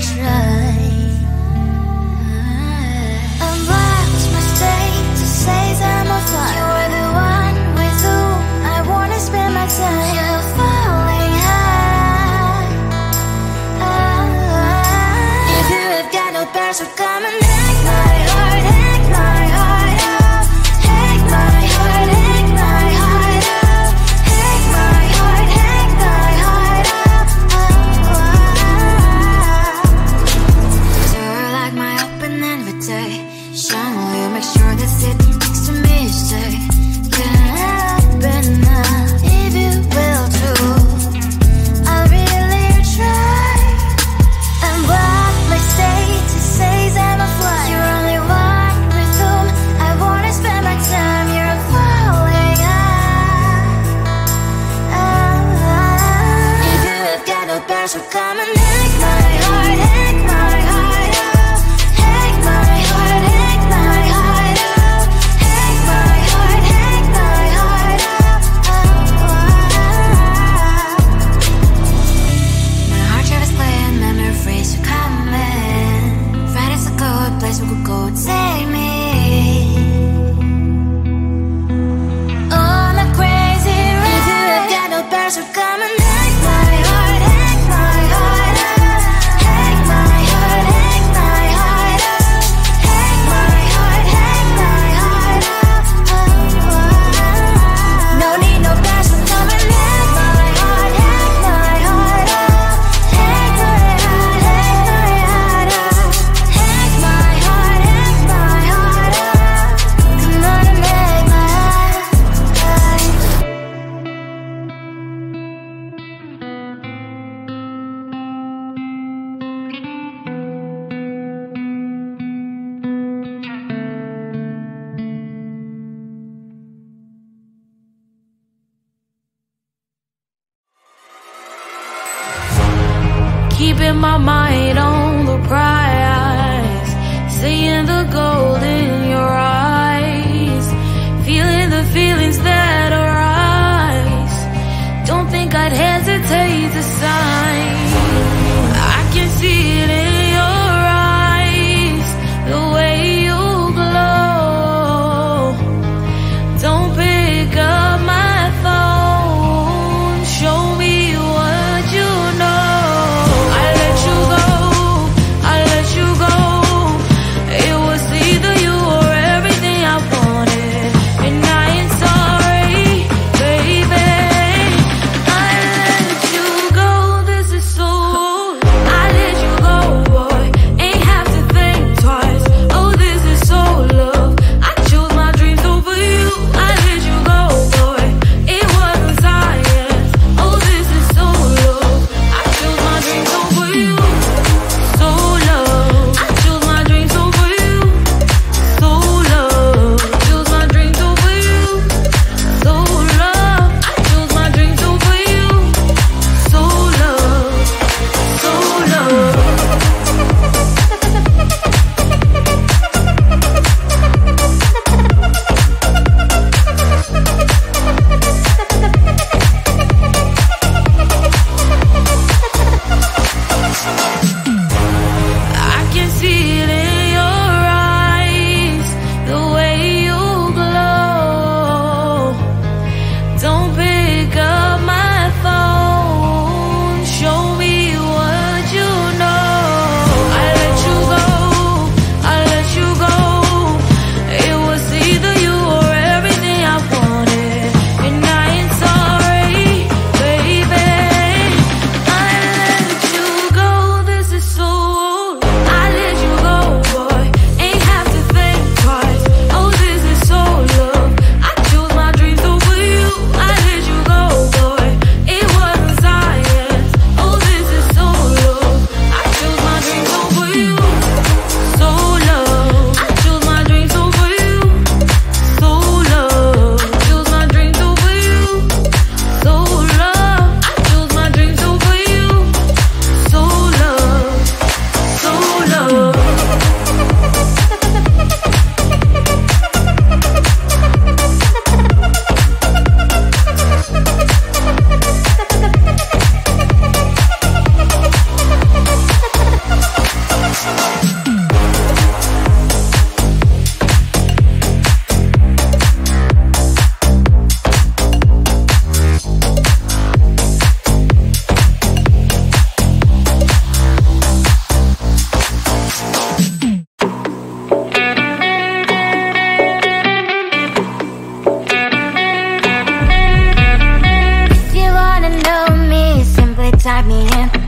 try. Unbox my state to say I'm a fly. You're the one with whom I wanna spend my time. You're falling high. If you have got no bears, so come and hack my heart, hack my heart out. Hack my heart, hack my heart out. Hack my heart, hack my heart out. You're like my open invitation. Will you make sure that sitting next to me is safe? Can happen now, if you will too. I'll really try. And what my state to say I'm a fly. You're only one with whom I wanna spend my time. You're falling high. If you have got no bears, so come and hack my heart, hack my heart out. Hack my heart, hack my heart out. Hack my heart, hack my heart out. My heart travels playing memories are coming. Find us a good place we could go and take me. On a crazy ride. If you have got no bears, so come and hack my heart, hack my heart out. Hack my heart, hack my heart out. Hack my heart, hack my heart out. No need no bears, so come and hack my heart, hack my heart out. Hack my heart, hack my heart out. Hack my heart, hack my heart out. Come on and hack my heart. Keeping my mind on the prize, seeing the gold in your eyes, feeling the feelings that arise. Don't think I'd hesitate to sign. I can see it in your eyes, the way you glow. Don't pick up my phone, show me what you know. I let you go, I let you go. It was easy.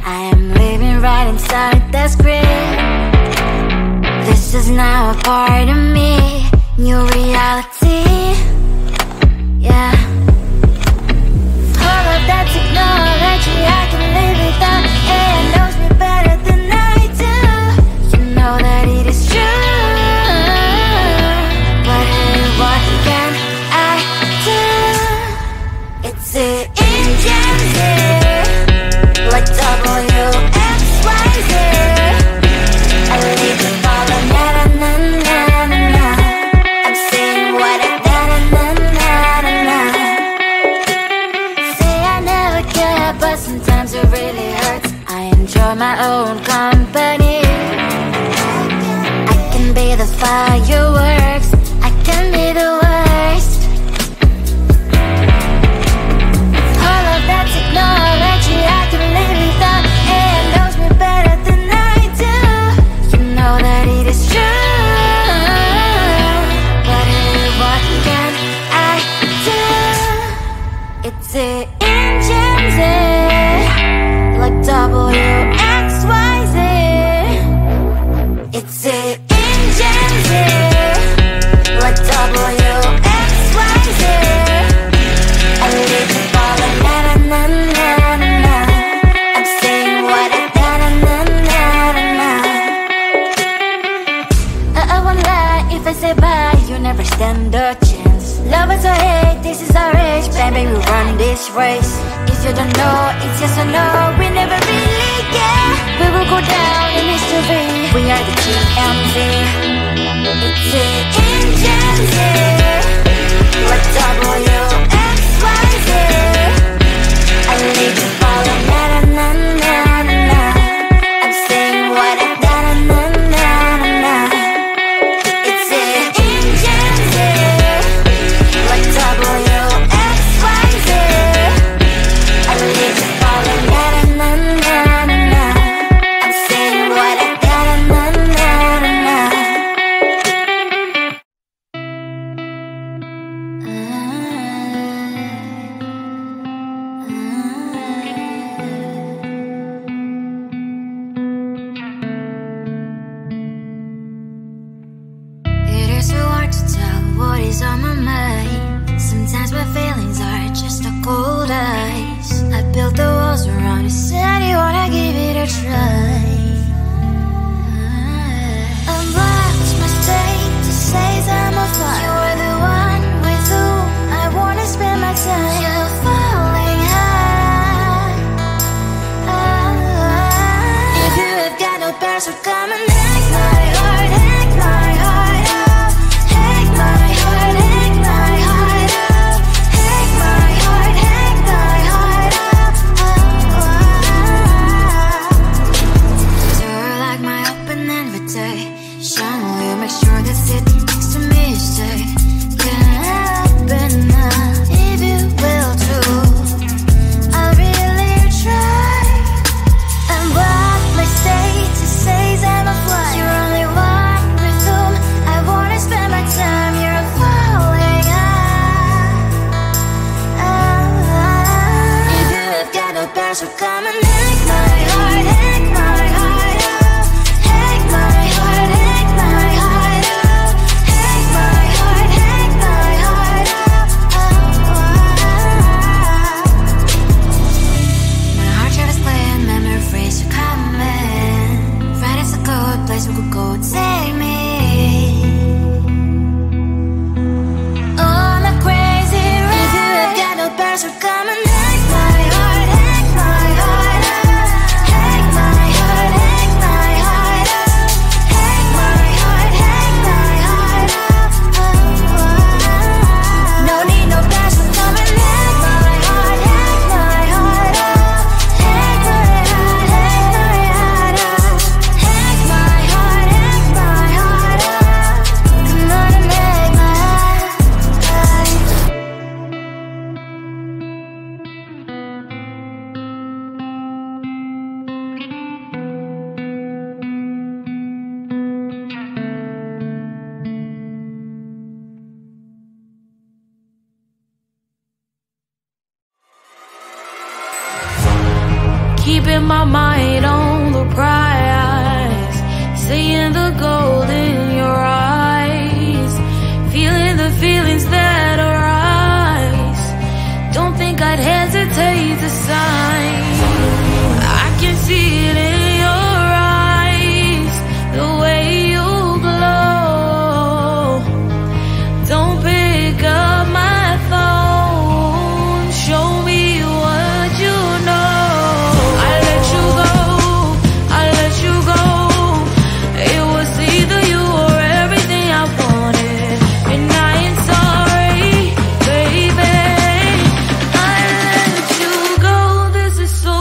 I am living right inside the script. This is now a part of me, new reality. Yeah. All of that technology, I can live without. AI knows me better than I do. You know that it is true. But hey, what can I do? It's the engines here, like WXYZ. I leave the follow, na na na na na na. I'm saying what I na na na na na. Say I never care, but sometimes it really hurts. I enjoy my own company. I can be the fireworks, I can be the worst. All of that technology, I can live without. AI knows me better than I do. You know that it is true. But hey, what can I do? It's the engines, like WXYZ. It's the engines, like WXYZ. I live to follow, na na na na na na. I'm saying what I na na na na na na. I won't lie if I say bye, you never stand a chance. Love us or hate, this is our age, baby, we run this race. If you don't know, it's yes or no, we never really care. We will go down in history, we are the TMZ. It's the engines, like WXYZ. I need to follow, na na na na na na. I'm saying what I na na na na na. It's the engines, like WXYZ. I need to follow, na na na na my mind on the prize, seeing the gold in your eyes, feeling the feelings that arise. Don't think I'd hesitate to sign. I can see it in your eyes, the way you glow. Don't pick up my phone, show me what you know. I let you go, I let you go. It was either you or everything I wanted, and I ain't sorry, baby. I let you go, this is so.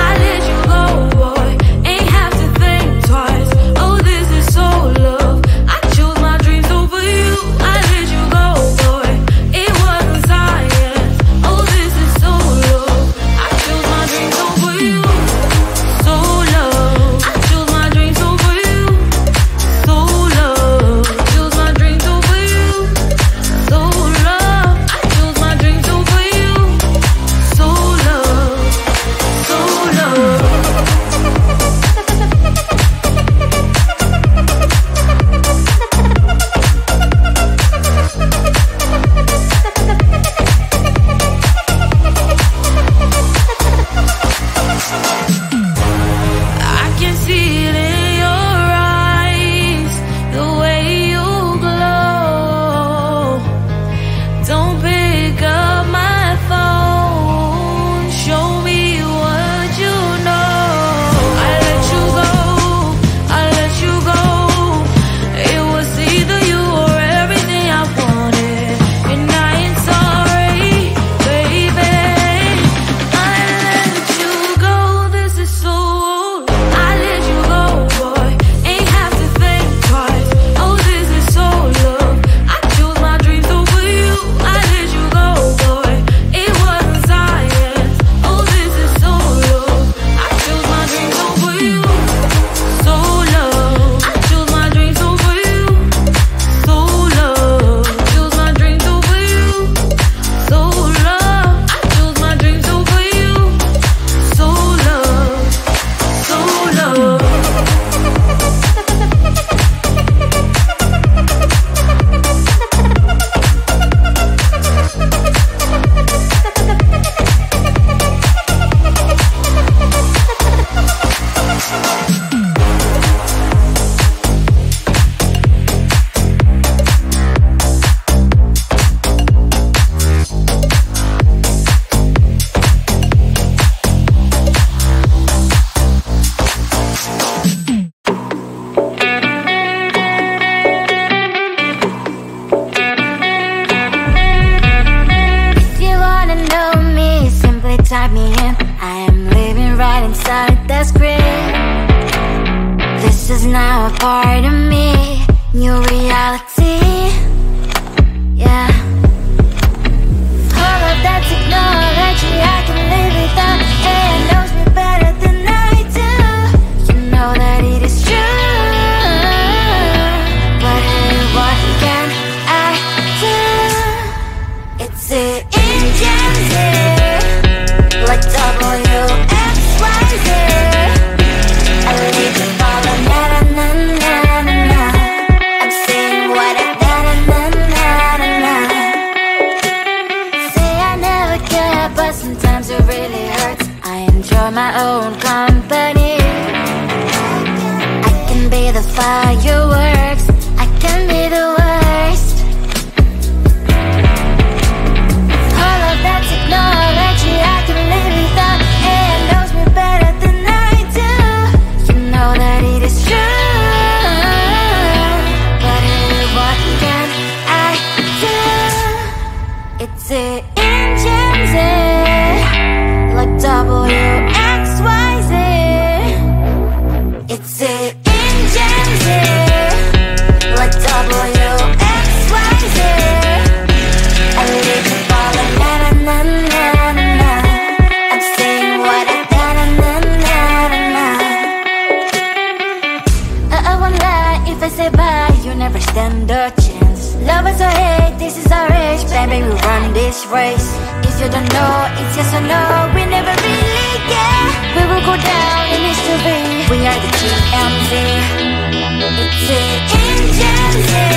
I let you go, boy, ain't have to think twice. Oh, this is so love. I chose my dreams over you. I let you go, boy, it wasn't science. Oh, this is so love. I chose my dreams over you. So love. I chose my dreams over you. So love. I chose my dreams over you. So love. I chose my dreams over you. So love. So love. I can see it in your eyes, the way you glow. Don't pick up my phone, show me what you know. I let you go, I let you go. It was either you or everything I wanted, and I ain't sorry, baby. I let you go, this is so. I let you go, boy, ain't have to think twice. Oh, this is so love. I chose my dreams over you. I let you go, boy, it wasn't science. Oh, this is so love. I chose my dreams over you. So love. I chose my dreams over you. So love. I chose my dreams over you. So love. I chose my dreams over you. So love. So love. If you wanna know me, simply type me in. I am living right inside the script. This is now a part of me, new reality. Yeah. All of that technology I can live without. It knows me better than I do. You know that it is true. But hey, what can I do? It's the engines here, like WXYZ. I leave it all on na na na na na na. I'm saying what I na na na na na na. Say I never care, but sometimes it really hurts. I enjoy my own company. I can be the fireworks, I can be the worst. All of that technology I can live without. It knows me better than I do. You know that it is true. But hey, what can I do? It's the engines, like WXYZ. It's the engines, like WXYZ. I live it all on na na na na na na. I'm saying what I na na na na na na. I won't lie if I say bye, you never stand a chance. Love us or hate, this is our age, time, baby, run this race. If you don't know, it's yes or no. We never really get. We will go down in history. We are the TMZ. It's the engine.